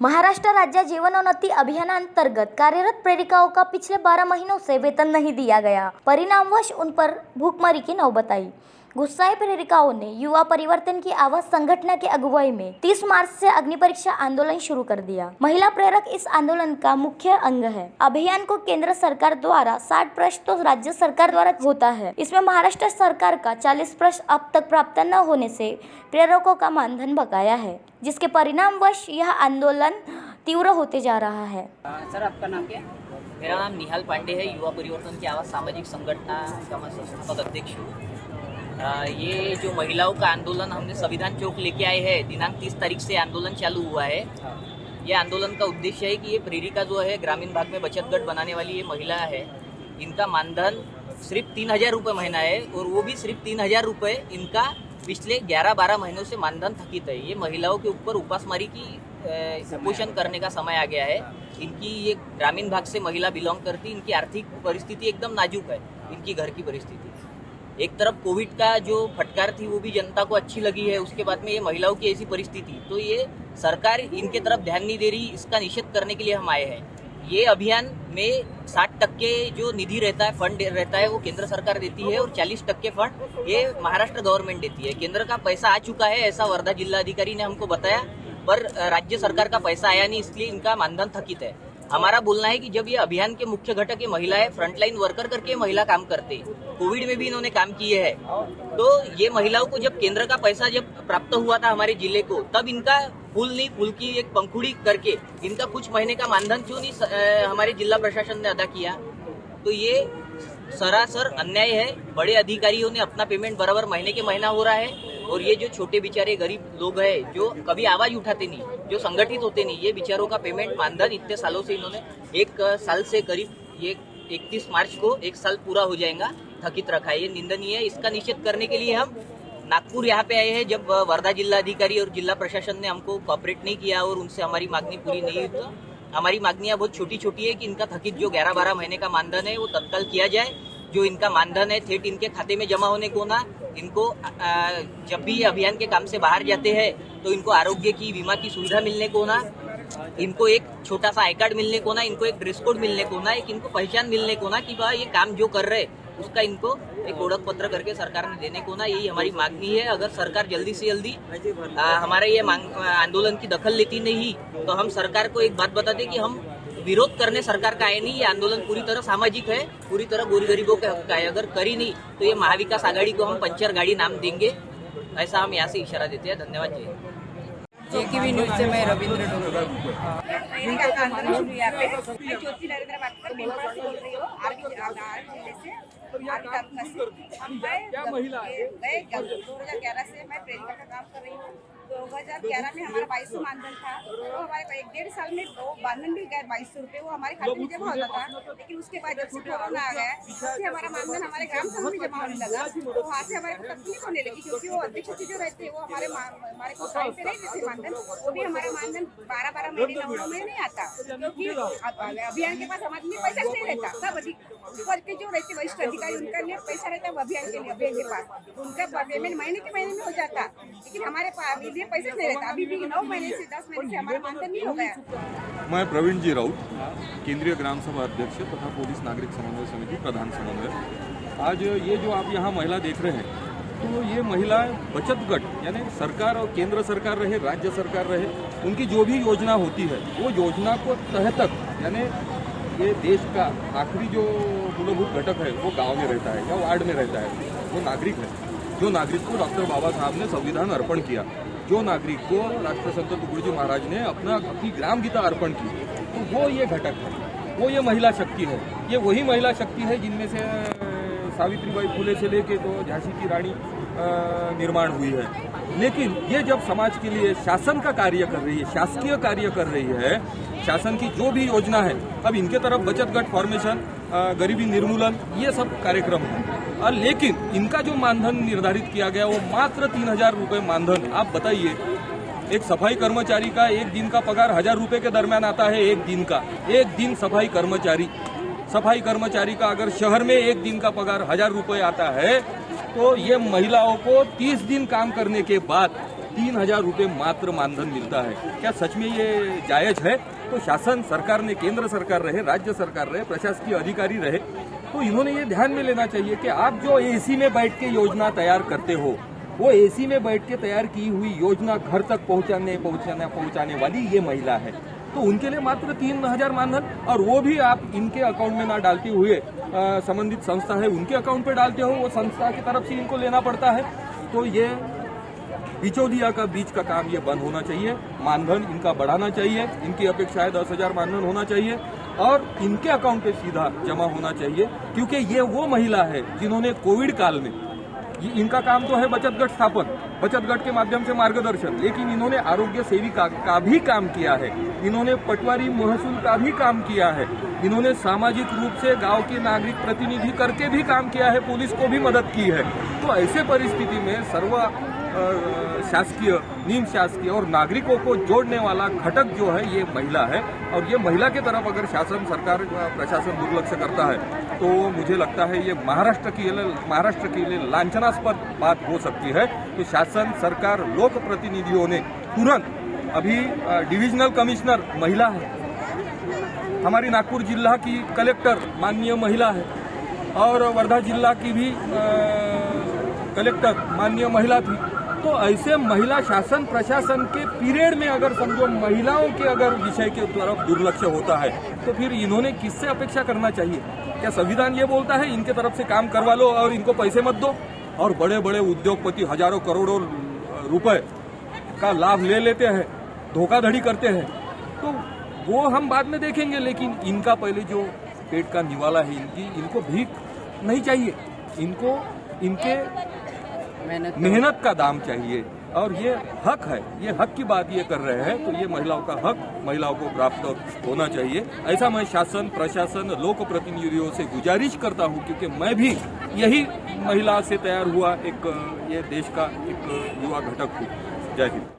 महाराष्ट्र राज्य जीवनोन्नति अभियानांतर्गत कार्यरत प्रेरिकाओं का पिछले 12 महीनों से वेतन नहीं दिया गया। परिणामवश उन पर भूखमरी की नौबत आई। गुस्साए प्रेरिकाओं ने युवा परिवर्तन की आवाज संगठन के अगुवाई में 30 मार्च से अग्नि परीक्षा आंदोलन शुरू कर दिया। महिला प्रेरक इस आंदोलन का मुख्य अंग है। अभियान को केंद्र सरकार द्वारा 60 प्रश्न तो राज्य सरकार द्वारा होता है। इसमें महाराष्ट्र सरकार का 40 प्रश्न अब तक प्राप्त न होने से प्रेरकों का मानधन बकाया है, जिसके परिणामवश यह आंदोलन तीव्र होते जा रहा है। सर, आपका नाम क्या है? मेरा नाम निहाल पांडे है। युवा परिवर्तन की आवाज़ सामाजिक संगठन का मैं संस्थापक अध्यक्ष हूँ। ये जो महिलाओं का आंदोलन हमने संविधान चौक लेके आए हैं, दिनांक 30 तारीख से आंदोलन चालू हुआ है। ये आंदोलन का उद्देश्य है कि ये प्रेरिका जो है ग्रामीण भाग में बचत गट बनाने वाली ये महिला है, इनका मानधन सिर्फ 3000 रुपये महीना है और वो भी सिर्फ 3000 रुपये इनका पिछले 11-12 महीनों से मानधन थकित है। ये महिलाओं के ऊपर उपासमारी की कुपोषण करने का समय आ गया है। इनकी ये ग्रामीण भाग से महिला बिलोंग करती, इनकी आर्थिक परिस्थिति एकदम नाजुक है। इनकी घर की परिस्थिति, एक तरफ कोविड का जो फटकार थी वो भी जनता को अच्छी लगी है, उसके बाद में ये महिलाओं की ऐसी परिस्थिति, तो ये सरकार इनके तरफ ध्यान नहीं दे रही। इसका निषेध करने के लिए हम आए हैं। ये अभियान में 60% जो निधि रहता है, फंड रहता है, वो केंद्र सरकार देती है और 40% फंड ये महाराष्ट्र गवर्नमेंट देती है। केंद्र का पैसा आ चुका है ऐसा वर्धा जिलाधिकारी ने हमको बताया, पर राज्य सरकार का पैसा आया नहीं, इसलिए इनका मानधन थकित है। हमारा बोलना है कि जब ये अभियान के मुख्य घटक ये महिलाएं फ्रंटलाइन वर्कर करके महिला काम करते, कोविड में भी इन्होंने काम किए हैं, तो ये महिलाओं को जब केंद्र का पैसा जब प्राप्त हुआ था हमारे जिले को, तब इनका फूल की एक पंखुड़ी करके इनका कुछ महीने का मानधन क्यों नहीं हमारे जिला प्रशासन ने अदा किया? तो ये सरासर अन्याय है। बड़े अधिकारियों ने अपना पेमेंट बराबर महीने के महीना हो रहा है और ये जो छोटे बेचारे गरीब लोग हैं जो कभी आवाज उठाते नहीं, जो संगठित होते नहीं, ये बेचारों का पेमेंट मानधन इतने सालों से इन्होंने 1 साल से करीब ये 31 मार्च को 1 साल पूरा हो जाएगा थकित रखा है। ये निंदनीय है। इसका निषेध करने के लिए हम नागपुर यहाँ पे आए हैं। जब वर्धा जिलाधिकारी और जिला प्रशासन ने हमको कोऑपरेट नहीं किया और उनसे हमारी मांगनी पूरी नहीं हुई, तो हमारी मांगनियां बहुत छोटी छोटी है कि इनका थकित जो 11-12 महीने का मानधन है वो तत्काल किया जाए। जो इनका मानधन है थेट इनके खाते में जमा होने को ना, इनको जब भी अभियान के काम से बाहर जाते हैं तो इनको आरोग्य की बीमा की सुविधा मिलने को ना, इनको एक छोटा सा आई कार्ड मिलने को ना, इनको एक ड्रेस कोड मिलने को ना, एक इनको पहचान मिलने को ना कि भाई ये काम जो कर रहे उसका इनको एक ओळख पत्र करके सरकार ने देने को ना, यही हमारी मांगनी है। अगर सरकार जल्दी से जल्दी हमारे ये आंदोलन की दखल लेती नहीं तो हम सरकार को एक बात बताते कि हम विरोध करने सरकार का है नहीं, ये आंदोलन पूरी तरह सामाजिक है, पूरी तरह गरीबों के हक का है। अगर करी नहीं तो ये महाविकास आघाड़ी को हम पंचर गाड़ी नाम देंगे, ऐसा हम यहाँ से इशारा देते हैं। धन्यवाद जी। JKV न्यूज से मैं रविंद्र डोंगरे। प्रेरिका का आंदोलन शुरू यहाँ पे। मैं ज्योति नरेंद्र बात भीलवाड़ा से बोल रही हूँ, आरबी जिले से। हम गए 2011 से मैं प्रेरिका का काम कर रही हूँ। 2011 में हमारा 2200 मानधन था, तो हमारे को 1-1.5 साल में मानधन भी गया 2200 रुपये, वो हमारे खाते में जमा होता था। लेकिन उसके बाद जब से कोरोना आ गया, उससे हमारा मानधन हमारे ग्राम सभा में जमा होने लगा, तो वहाँ से हमारे को तकलीफ होने लगी, क्योंकि वो अध्यक्ष जो रहते हैं वो हमारे को टाइम पे नहीं देते मानधन। वो भी हमारा मानधन 12-12 महीने 9 महीने नहीं आता, क्योंकि अभियान के पास हमारे लिए पैसा नहीं रहता। सब ऊपर के जो रहते वरिष्ठ अधिकारी उनका लिए पैसा रहता है अभियान के लिए, अभियान के पास उनका पेमेंट महीने के महीने में हो जाता, लेकिन हमारे लिए पैसा नहीं रहता। अभी भी 9 महीने से 10 महीने से हमारा मानधन नहीं हो गया। मैं प्रवीण जी राउत, केंद्रीय ग्राम सभा अध्यक्ष तथा पुलिस नागरिक समन्वय समिति प्रधान समन्वय। आज ये जो आप यहाँ महिला देख रहे हैं, तो ये महिला बचत गट, यानी सरकार और केंद्र सरकार रहे, राज्य सरकार रहे, उनकी जो भी योजना होती है वो योजना को तह तक, यानी ये देश का आखिरी जो मूलभूत घटक है वो गांव में रहता है या वार्ड में रहता है, वो नागरिक है। जो नागरिक को डॉक्टर बाबा साहब ने संविधान अर्पण किया, जो नागरिक को राष्ट्रसंत तुकडोजी महाराज ने अपनी ग्राम गीता अर्पण की, तो वो ये घटक है, वो ये महिला शक्ति है। ये वही महिला शक्ति है जिनमें से सावित्रीबाई फुले से लेके तो झांसी की रानी निर्माण हुई है। लेकिन ये जब समाज के लिए शासन का कार्य कर रही है, शासकीय कार्य कर रही है, शासन की जो भी योजना है, अब इनके तरफ बचत गट फॉर्मेशन, गरीबी निर्मूलन, ये सब कार्यक्रम है। और लेकिन इनका जो मानधन निर्धारित किया गया वो मात्र 3000 रुपये मानधन। आप बताइए, एक सफाई कर्मचारी का एक दिन का पगार 1000 रुपये के दरमियान आता है, एक दिन का, एक दिन सफाई कर्मचारी का अगर शहर में एक दिन का पगार 1000 रुपये आता है, तो ये महिलाओं को 30 दिन काम करने के बाद 3,000 रुपये मात्र मानधन मिलता है। क्या सच में ये जायज है? तो शासन सरकार ने, केंद्र सरकार रहे, राज्य सरकार रहे, प्रशासकीय अधिकारी रहे, तो इन्होंने ये ध्यान में लेना चाहिए कि आप जो एसी में बैठ के योजना तैयार करते हो, वो एसी में बैठ के तैयार की हुई योजना घर तक पहुंचाने वाली ये महिला है, तो उनके लिए मात्र 3,000 मानधन, और वो भी आप इनके अकाउंट में ना डालते हुए संबंधित संस्था है उनके अकाउंट पे डालते हो, वो संस्था की तरफ से इनको लेना पड़ता है। तो ये बिचौलिया का बीच का काम ये बंद होना चाहिए। मानधन इनका बढ़ाना चाहिए, इनकी अपेक्षा है 10,000 मानधन होना चाहिए और इनके अकाउंट पे सीधा जमा होना चाहिए, क्योंकि ये वो महिला है जिन्होंने कोविड काल में, इनका काम तो है बचत गट स्थापन, बचत गट के माध्यम से मार्गदर्शन, लेकिन इन्होंने आरोग्य सेविका का भी काम किया है, इन्होंने पटवारी महसूल का भी काम किया है, इन्होंने सामाजिक रूप से गांव के नागरिक प्रतिनिधि करके भी काम किया है, पुलिस को भी मदद की है। तो ऐसे परिस्थिति में सर्व शासकीय, निम शासकीय और नागरिकों को जोड़ने वाला घटक जो है ये महिला है, और ये महिला की तरफ अगर शासन, सरकार, प्रशासन दुर्लक्ष्य करता है तो मुझे लगता है ये महाराष्ट्र के लिए लांछनास्पद बात हो सकती है। तो शासन, सरकार, लोक प्रतिनिधियों ने तुरंत, अभी डिविजनल कमिश्नर महिला है, हमारी नागपुर जिला की कलेक्टर माननीय महिला है, और वर्धा जिला की भी कलेक्टर माननीय महिला थी। तो ऐसे महिला शासन प्रशासन के पीरियड में अगर समझो महिलाओं के अगर विषय के तरफ दुर्लक्ष्य होता है तो फिर इन्होंने किससे अपेक्षा करना चाहिए? क्या संविधान ये बोलता है इनके तरफ से काम करवा लो और इनको पैसे मत दो? और बड़े बड़े उद्योगपति हजारों करोड़ों रुपए का लाभ ले लेते हैं, धोखाधड़ी करते हैं, तो वो हम बाद में देखेंगे, लेकिन इनका पहले जो पेट का निवाला है, इनको भीख नहीं चाहिए, इनको इनके मेहनत का दाम चाहिए, और ये हक है, ये हक की बात ये कर रहे हैं, तो ये महिलाओं का हक महिलाओं को प्राप्त होना चाहिए। ऐसा मैं शासन, प्रशासन, लोक प्रतिनिधियों से गुजारिश करता हूँ, क्योंकि मैं भी यही महिला से तैयार हुआ एक ये देश का एक युवा घटक हूँ। जय हिंद।